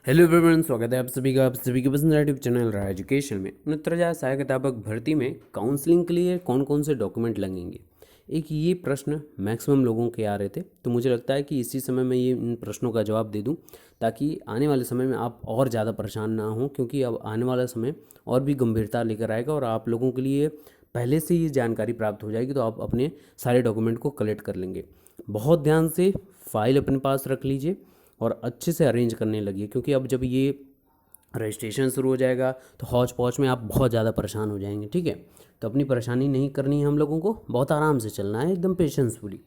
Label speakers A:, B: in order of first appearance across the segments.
A: Hello everyone, स्वागत है आप सभी के पसंदीदा यूट्यूब चैनल रहा एजुकेशन में। 69,000 सहायक अध्यापक भर्ती में काउंसलिंग के लिए कौन कौन से डॉक्यूमेंट लगेंगे, एक ये प्रश्न मैक्सिमम लोगों के आ रहे थे। तो मुझे लगता है कि इसी समय मैं ये इन प्रश्नों का जवाब दे दूं, ताकि आने वाले समय में आप और ज़्यादा परेशान ना हों, क्योंकि अब आने वाला समय और भी गंभीरता लेकर आएगा और आप लोगों के लिए पहले से ही जानकारी प्राप्त हो जाएगी। तो आप अपने सारे डॉक्यूमेंट को कलेक्ट कर लेंगे। बहुत ध्यान से फाइल अपने पास रख लीजिए और अच्छे से अरेंज करने लगिए, क्योंकि अब जब ये रजिस्ट्रेशन शुरू हो जाएगा तो हौच पौच में आप बहुत ज़्यादा परेशान हो जाएंगे। ठीक है, तो अपनी परेशानी नहीं करनी है हम लोगों को, बहुत आराम से चलना है, एकदम पेशेंसफुली।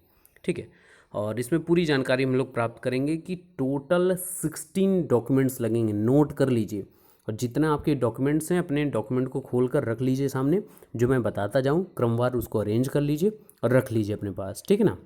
A: ठीक है, और इसमें पूरी जानकारी हम लोग प्राप्त करेंगे कि टोटल 16 डॉक्यूमेंट्स लगेंगे। नोट कर लीजिए, और जितना आपके डॉक्यूमेंट्स हैं अपने डॉक्यूमेंट को खोल कर रख लीजिए सामने। जो मैं बताता जाऊँ क्रमवार उसको अरेंज कर लीजिए और रख लीजिए अपने पास। ठीक है ना,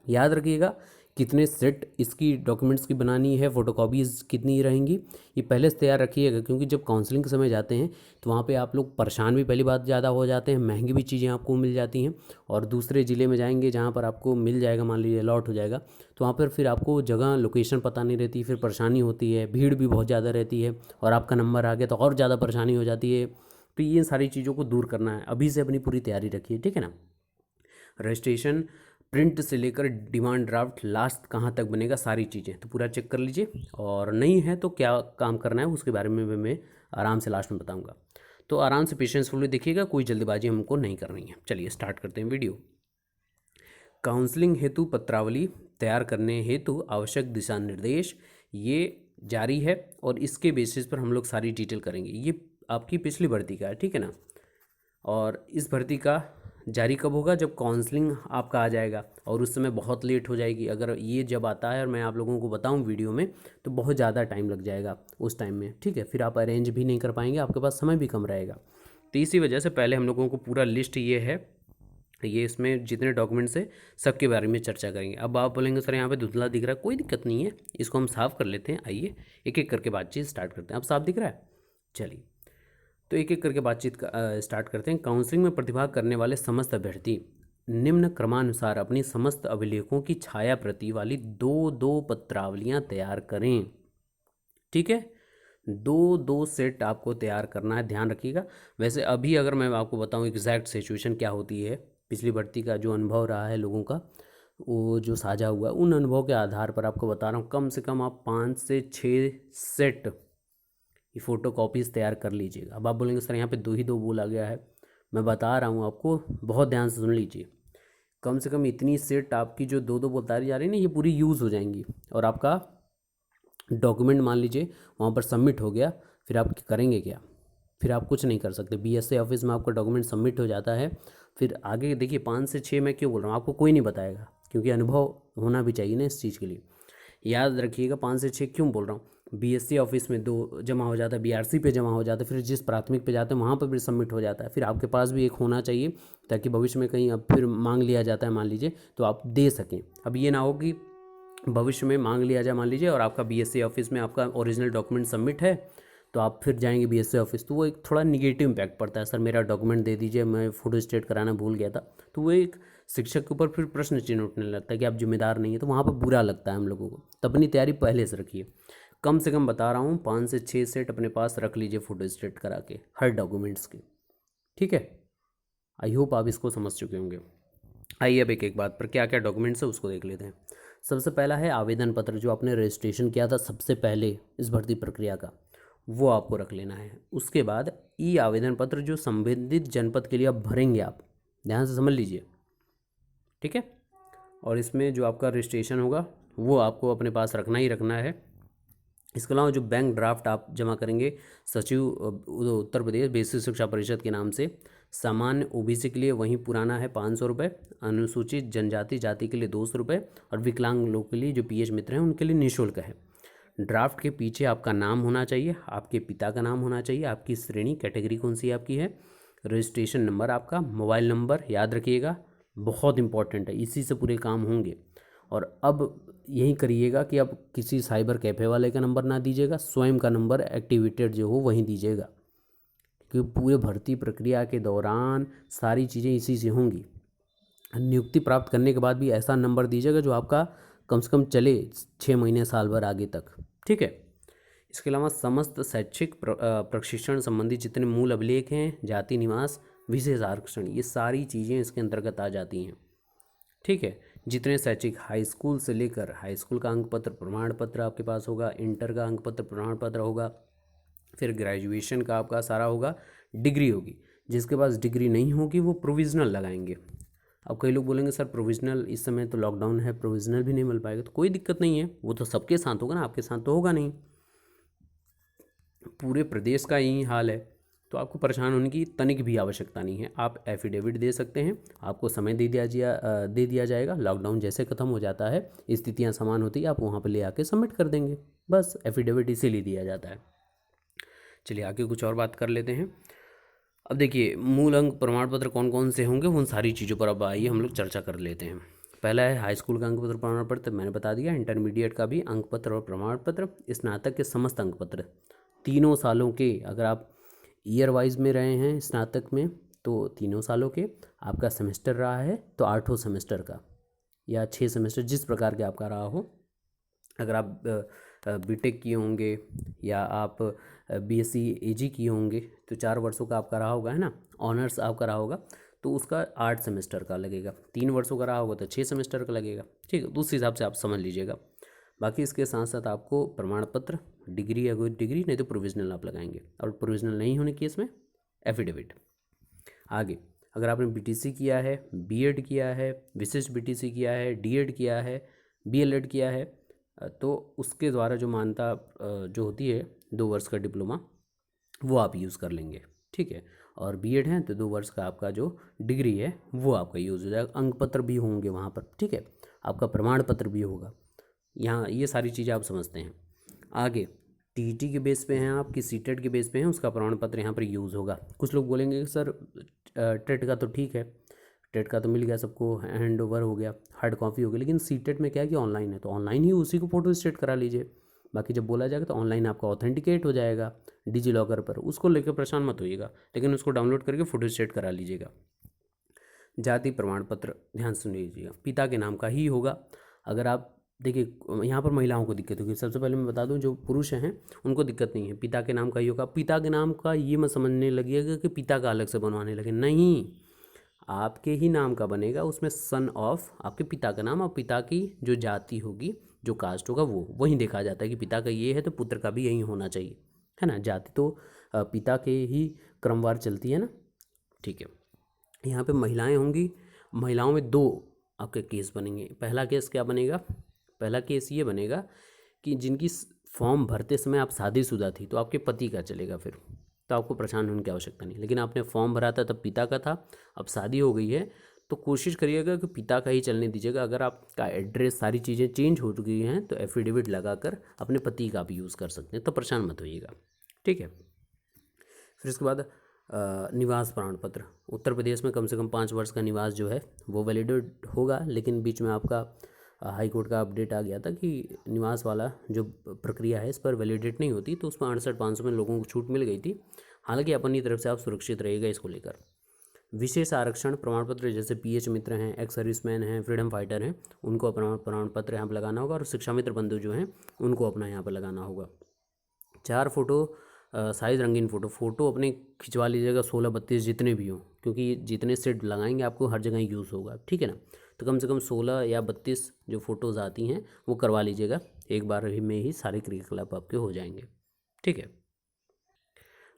A: याद रखिएगा कितने सेट इसकी डॉक्यूमेंट्स की बनानी है, फ़ोटोकॉपीज़ कितनी रहेंगी, ये पहले से तैयार रखिएगा। क्योंकि जब काउंसलिंग के समय जाते हैं तो वहाँ पे आप लोग परेशान भी पहली बात ज़्यादा हो जाते हैं, महंगी भी चीज़ें आपको मिल जाती हैं। और दूसरे ज़िले में जाएंगे जहाँ पर आपको मिल जाएगा, मान लीजिए अलॉट हो जाएगा, तो वहाँ पर फिर आपको जगह लोकेशन पता नहीं रहती, फिर परेशानी होती है, भीड़ भी बहुत ज़्यादा रहती है, और आपका नंबर आ गया तो और ज़्यादा परेशानी हो जाती है। तो ये सारी चीज़ों को दूर करना है, अभी से अपनी पूरी तैयारी रखिए। ठीक है ना, रजिस्ट्रेशन प्रिंट से लेकर डिमांड ड्राफ्ट लास्ट कहाँ तक बनेगा, सारी चीज़ें तो पूरा चेक कर लीजिए। और नहीं है तो क्या काम करना है उसके बारे में मैं आराम से लास्ट में बताऊंगा। तो आराम से पेशेंसफुली देखिएगा, कोई जल्दबाजी हमको नहीं करनी है। चलिए स्टार्ट करते हैं वीडियो। काउंसलिंग हेतु पत्रावली तैयार करने हेतु आवश्यक दिशा निर्देश ये जारी है, और इसके बेसिस पर हम लोग सारी डिटेल करेंगे। ये आपकी पिछली भर्ती का है, ठीक है ना। और इस भर्ती का जारी कब होगा, जब काउंसलिंग आपका आ जाएगा, और उस समय बहुत लेट हो जाएगी। अगर ये जब आता है और मैं आप लोगों को बताऊं वीडियो में, तो बहुत ज़्यादा टाइम लग जाएगा उस टाइम में। ठीक है, फिर आप अरेंज भी नहीं कर पाएंगे, आपके पास समय भी कम रहेगा। तो इसी वजह से पहले हम लोगों को पूरा लिस्ट ये है, ये इसमें जितने डॉक्यूमेंट्स है सबके बारे में चर्चा करेंगे। अब आप बोलेंगे सर यहाँ पे धुंधला दिख रहा है, कोई दिक्कत नहीं है, इसको हम साफ़ कर लेते हैं। आइए एक एक करके बातचीत स्टार्ट करते हैं। अब साफ दिख रहा है, चलिए तो एक एक करके बातचीत स्टार्ट करते हैं। काउंसलिंग में प्रतिभाग करने वाले समस्त अभ्यर्थी निम्न क्रमानुसार अपनी समस्त अभिलेखों की छाया प्रति वाली दो दो पत्रावलियां तैयार करें। ठीक है, दो दो सेट आपको तैयार करना है, ध्यान रखिएगा। वैसे अभी अगर मैं आपको बताऊं एग्जैक्ट सिचुएशन क्या होती है, पिछली भर्ती का जो अनुभव रहा है लोगों का, वो जो साझा हुआ है, उन अनुभव के आधार पर आपको बता रहा हूँ, कम से कम आप 5 से 6 सेट ये फ़ोटो कॉपीज़ तैयार कर लीजिएगा। अब आप बोलेंगे सर यहाँ पे दो ही दो बोला गया है, मैं बता रहा हूँ आपको, बहुत ध्यान से सुन लीजिए। कम से कम इतनी सेट आपकी जो दो दो बताई जा रही है ना, ये पूरी यूज़ हो जाएंगी, और आपका डॉक्यूमेंट मान लीजिए वहाँ पर सबमिट हो गया, फिर आप करेंगे क्या, फिर आप कुछ नहीं कर सकते। बीएसए ऑफिस में आपका डॉक्यूमेंट सबमिट हो जाता है, फिर आगे देखिए 5 से 6 मैं क्यों बोल रहा हूँ, आपको कोई नहीं बताएगा, क्योंकि अनुभव होना भी चाहिए ना इस चीज़ के लिए। याद रखिएगा 5 से 6 क्यों बोल रहा हूँ, बीएससी ऑफिस में 2 जमा हो जाता है, बीआरसी पे जमा हो जाता है, फिर जिस प्राथमिक पे जाते हैं वहाँ पर भी सबमिट हो जाता है। फिर आपके पास भी एक होना चाहिए, ताकि भविष्य में कहीं अब फिर मांग लिया जाता है मान लीजिए, तो आप दे सकें। अब ये ना हो कि भविष्य में मांग लिया जाए मान लीजिए, और आपका बीएससी ऑफिस में आपका ओरिजिनल डॉक्यूमेंट सबमिट है, तो आप फिर जाएंगे बीएससी ऑफिस, तो वो एक थोड़ा निगेटिव इम्पैक्ट पड़ता है, सर मेरा डॉक्यूमेंट दे दीजिए, मैं फ़ोटो स्टेट कराना भूल गया था। तो वो एक शिक्षक के ऊपर फिर प्रश्न चिन्ह उठने लगता है कि आप जिम्मेदार नहीं है, तो वहाँ पर बुरा लगता है हम लोगों को। तो अपनी तैयारी पहले से रखिए, कम से कम बता रहा हूँ 5 से 6 सेट अपने पास रख लीजिए फ़ोटो स्टेट करा के हर डॉक्यूमेंट्स के। ठीक है, आई होप आप इसको समझ चुके होंगे। आइए अब एक एक बात पर क्या क्या डॉक्यूमेंट्स है उसको देख लेते हैं। सबसे पहला है आवेदन पत्र, जो आपने रजिस्ट्रेशन किया था सबसे पहले इस भर्ती प्रक्रिया का, वो आपको रख लेना है। उसके बाद ई आवेदन पत्र, जो संबंधित जनपद के लिए आप भरेंगे, आप ध्यान से समझ लीजिए। ठीक है, और इसमें जो आपका रजिस्ट्रेशन होगा वो आपको अपने पास रखना ही रखना है। इसके अलावा जो बैंक ड्राफ्ट आप जमा करेंगे सचिव उत्तर प्रदेश बेसिक शिक्षा परिषद के नाम से, सामान्य ओबीसी के लिए वहीं पुराना है 500 रुपये, अनुसूचित जनजाति जाति के लिए 200 रुपये, और विकलांग लोग के लिए जो पीएच मित्र हैं उनके लिए निःशुल्क है। ड्राफ्ट के पीछे आपका नाम होना चाहिए, आपके पिता का नाम होना चाहिए, आपकी श्रेणी कैटेगरी कौन सी आपकी है, रजिस्ट्रेशन नंबर आपका, मोबाइल नंबर याद रखिएगा, बहुत इंपॉर्टेंट है, इसी से पूरे काम होंगे। और अब यही करिएगा कि अब किसी साइबर कैफ़े वाले का नंबर ना दीजिएगा, स्वयं का नंबर एक्टिवेटेड जो हो वहीं दीजिएगा, क्योंकि पूरे भर्ती प्रक्रिया के दौरान सारी चीज़ें इसी से होंगी। नियुक्ति प्राप्त करने के बाद भी ऐसा नंबर दीजिएगा जो आपका कम से कम चले 6 महीने साल भर आगे तक। ठीक है, इसके अलावा समस्त शैक्षिक प्रशिक्षण संबंधी जितने मूल अभिलेख हैं, जाति निवास, विशेष आरक्षण, ये सारी चीज़ें इसके अंतर्गत आ जाती हैं। ठीक है, जितने शैक्षिक हाई स्कूल से लेकर हाई स्कूल का अंक पत्र प्रमाण पत्र आपके पास होगा, इंटर का अंक पत्र प्रमाण पत्र होगा, फिर ग्रेजुएशन का आपका सारा होगा, डिग्री होगी। जिसके पास डिग्री नहीं होगी वो प्रोविज़नल लगाएंगे। अब कई लोग बोलेंगे सर प्रोविज़नल, इस समय तो लॉकडाउन है, प्रोविज़नल भी नहीं मिल पाएगा। तो कोई दिक्कत नहीं है, वो तो सबके साथ होगा ना, आपके साथ तो होगा नहीं। पूरे प्रदेश का यही हाल है, तो आपको परेशान होने की तनिक भी आवश्यकता नहीं है। आप एफिडेविट दे सकते हैं, आपको समय दे दिया जाएगा। लॉकडाउन जैसे ख़त्म हो जाता है, स्थितियाँ समान होती है, आप वहाँ पर ले आके सबमिट कर देंगे। बस एफिडेविट इसीलिए दिया जाता है। चलिए आगे कुछ और बात कर लेते हैं। अब देखिए, मूल अंक प्रमाण पत्र कौन कौन से होंगे, उन सारी चीज़ों पर अब आइए हम लोग चर्चा कर लेते हैं। पहला है हाई स्कूल का अंक पत्र प्रमाण पत्र, मैंने बता दिया। इंटरमीडिएट का भी अंक पत्र और प्रमाण पत्र। स्नातक के समस्त अंक पत्र तीनों सालों के, अगर आप ईयर वाइज में रहे हैं स्नातक में तो तीनों सालों के, आपका सेमेस्टर रहा है तो 8 सेमेस्टर का या 6 सेमेस्टर, जिस प्रकार के आपका रहा हो। अगर आप बीटेक किए होंगे या आप बीएससी एजी किए होंगे तो 4 वर्षों का आपका रहा होगा, है ना। ऑनर्स आपका रहा होगा तो उसका 8 सेमेस्टर का लगेगा। 3 वर्षों का रहा होगा तो 6 सेमेस्टर का लगेगा। ठीक है, तो उस हिसाब से आप समझ लीजिएगा। बाकी इसके साथ साथ आपको प्रमाण पत्र, डिग्री या कोई डिग्री, नहीं तो प्रोविज़नल आप लगाएंगे, और प्रोविज़नल नहीं होने केस में एफिडेविट। आगे, अगर आपने बीटीसी किया है, बीएड किया है, विशिष्ट बीटीसी किया है, डीएड किया है, बीएलएड किया है, तो उसके द्वारा जो मान्यता जो होती है 2 वर्ष का डिप्लोमा, वो आप यूज़ कर लेंगे। ठीक है, और बीएड है तो 2 वर्ष का आपका जो डिग्री है वो आपका यूज़ हो जाएगा। अंक पत्र भी होंगे वहाँ पर। ठीक है, आपका प्रमाण पत्र भी होगा। यहाँ ये सारी चीज़ें आप समझते हैं। आगे, टीईटी के बेस पे हैं आप कि सीटेट के बेस पे हैं, उसका प्रमाण पत्र यहाँ पर यूज़ होगा। कुछ लोग बोलेंगे कि सर टेट का तो ठीक है, टेट का तो मिल गया सबको, हैंड ओवर हो गया, हार्ड कॉपी हो गई, लेकिन सीटेट में क्या है कि ऑनलाइन है, तो ऑनलाइन ही उसी को फोटो स्टेट करा लीजिए। बाकी जब बोला जाएगा तो ऑनलाइन आपका ऑथेंटिकेट हो जाएगा डिजी लॉकर पर, उसको लेकर परेशान मत होइएगा, लेकिन उसको डाउनलोड करके फोटो स्टेट करा लीजिएगा। जाति प्रमाण पत्र ध्यान सुन लीजिएगा, पिता के नाम का ही होगा। अगर आप देखिए, यहाँ पर महिलाओं को दिक्कत होगी। सबसे पहले मैं बता दूं, जो पुरुष हैं उनको दिक्कत नहीं है, पिता के नाम का ही होगा। पिता के नाम का ये मत समझने लगिएगा कि पिता का अलग से बनवाने लगे, नहीं, आपके ही नाम का बनेगा। उसमें सन ऑफ आपके पिता का नाम और पिता की जो जाति होगी, जो कास्ट होगा, वो वहीं देखा जाता है कि पिता का ये है तो पुत्र का भी यही होना चाहिए, है ना। जाति तो पिता के ही क्रमवार चलती है ना। ठीक है, यहाँ पे महिलाएं होंगी, महिलाओं में 2 आपके केस बनेंगे। पहला केस क्या बनेगा, पहला केस ये बनेगा कि जिनकी फॉर्म भरते समय आप शादीशुदा थी तो आपके पति का चलेगा, फिर तो आपको परेशान होने की आवश्यकता नहीं। लेकिन आपने फॉर्म भरा था तब पिता का था, अब शादी हो गई है तो कोशिश करिएगा कि पिता का ही चलने दीजिएगा। अगर आपका एड्रेस सारी चीज़ें चेंज हो चुकी हैं तो एफिडेविट लगाकर अपने पति का भी यूज़ कर सकते हैं, तो परेशान मत होइएगा। ठीक है, फिर इसके बाद निवास प्रमाण पत्र। उत्तर प्रदेश में कम से कम 5 वर्ष का निवास जो है वो वैलिडेट होगा, लेकिन बीच में आपका हाई कोर्ट का अपडेट आ गया था कि निवास वाला जो प्रक्रिया है इस पर वैलिडेट नहीं होती, तो उसमें 68,500 में लोगों को छूट मिल गई थी। हालांकि अपनी तरफ से आप सुरक्षित रहिएगा इसको लेकर। विशेष आरक्षण प्रमाण पत्र, जैसे पीएच मित्र हैं, एक्स सर्विसमैन हैं, फ्रीडम फाइटर हैं, उनको अपना प्रमाण पत्र यहाँ पर लगाना होगा, और शिक्षा मित्र बंधु जो हैं उनको अपना यहाँ पर लगाना होगा। 4 फोटो साइज़ रंगीन फ़ोटो अपने खिंचवा लीजिएगा, 16-32 जितने भी हों, क्योंकि जितने सेट लगाएंगे आपको हर जगह यूज़ होगा। ठीक है ना, तो कम से कम 16 या 32 जो फ़ोटोज़ आती हैं वो करवा लीजिएगा, एक बार ही में ही सारे क्रियाकलाप आपके हो जाएंगे। ठीक है,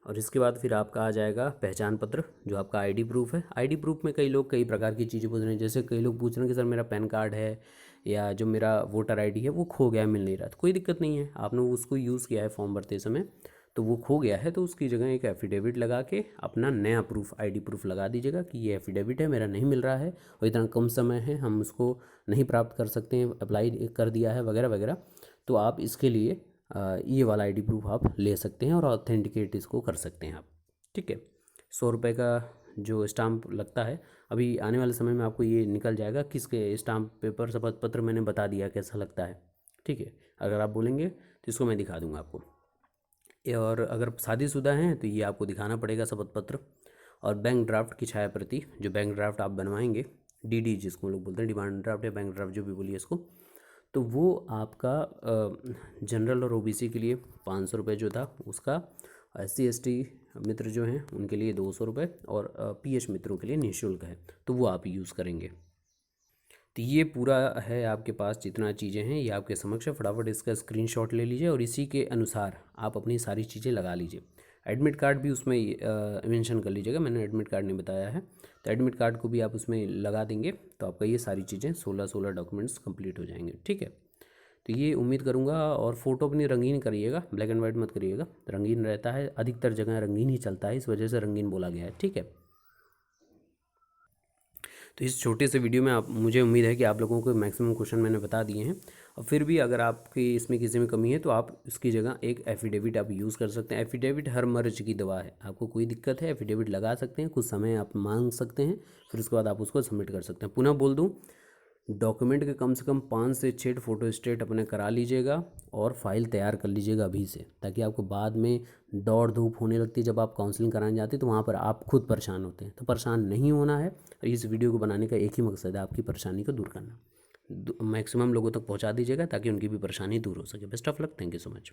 A: और इसके बाद फिर आपका आ जाएगा पहचान पत्र, जो आपका आईडी प्रूफ है। आईडी प्रूफ में कई लोग कई प्रकार की चीज़ें पूछ रहे हैं, जैसे कई लोग पूछ रहे हैं कि सर मेरा पैन कार्ड है या जो मेरा वोटर आईडी है वो खो गया, मिल नहीं रहा। तो कोई दिक्कत नहीं है, आपने उसको यूज़ किया है फॉर्म भरते समय तो वो खो गया है, तो उसकी जगह एक एफिडेविट लगा के अपना नया प्रूफ, आईडी प्रूफ लगा दीजिएगा कि ये एफिडेविट है, मेरा नहीं मिल रहा है और इतना कम समय है, हम उसको नहीं प्राप्त कर सकते हैं, अप्लाई कर दिया है वगैरह वगैरह। तो आप इसके लिए ये वाला आईडी प्रूफ आप ले सकते हैं और ऑथेंटिकेट इसको कर सकते हैं आप। ठीक है, 100 रुपये का जो स्टाम्प लगता है, अभी आने वाले समय में आपको ये निकल जाएगा किसके स्टाम्प पेपर शपथ पत्र मैंने बता दिया कैसा लगता है। ठीक है, अगर आप बोलेंगे तो इसको मैं दिखा दूंगा आपको। और अगर शादीशुदा हैं तो ये आपको दिखाना पड़ेगा शपथ पत्र, और बैंक ड्राफ्ट की छाया प्रति, जो बैंक ड्राफ्ट आप बनवाएंगे, डीडी जिसको लोग बोलते हैं, डिमांड ड्राफ्ट या बैंक ड्राफ्ट जो भी बोलिए इसको, तो वो आपका जनरल और ओबीसी के लिए 500 रुपये जो था उसका, SC ST मित्र जो हैं उनके लिए 200 रुपये, और PH मित्रों के लिए निःशुल्क है, तो वो आप यूज़ करेंगे। तो ये पूरा है आपके पास जितना चीज़ें हैं ये आपके समक्ष है। फटाफट इसका स्क्रीनशॉट ले लीजिए और इसी के अनुसार आप अपनी सारी चीज़ें लगा लीजिए। एडमिट कार्ड भी उसमें मेंशन कर लीजिएगा, मैंने एडमिट कार्ड नहीं बताया है, तो एडमिट कार्ड को भी आप उसमें लगा देंगे तो आपका ये सारी चीज़ें 16 डॉक्यूमेंट्स कंप्लीट हो जाएंगे। ठीक है, तो ये उम्मीद करूँगा। और फ़ोटो अपनी रंगीन करिएगा, ब्लैक एंड वाइट मत करिएगा, रंगीन रहता है, अधिकतर जगह रंगीन ही चलता है, इस वजह से रंगीन बोला गया है। ठीक है, तो इस छोटे से वीडियो में आप, मुझे उम्मीद है कि आप लोगों को मैक्सिमम क्वेश्चन मैंने बता दिए हैं। और फिर भी अगर आपकी इसमें किसी में कमी है तो आप इसकी जगह एक एफिडेविट आप यूज़ कर सकते हैं। एफिडेविट हर मर्ज की दवा है, आपको कोई दिक्कत है एफिडेविट लगा सकते हैं, कुछ समय आप मांग सकते हैं, फिर उसके बाद आप उसको सबमिट कर सकते हैं। पुनः बोल दूँ, डॉक्यूमेंट के कम से कम 5 से 6 फ़ोटो स्टेट अपने करा लीजिएगा और फाइल तैयार कर लीजिएगा अभी से, ताकि आपको बाद में दौड़ धूप होने लगती है जब आप काउंसलिंग कराने जाते हैं तो वहाँ पर आप खुद परेशान होते हैं। तो परेशान नहीं होना है, और इस वीडियो को बनाने का एक ही मकसद है, आपकी परेशानी को दूर करना। मैक्सिमम लोगों तक पहुँचा दीजिएगा ताकि उनकी भी परेशानी दूर हो सके। Best of luck, thank you so much.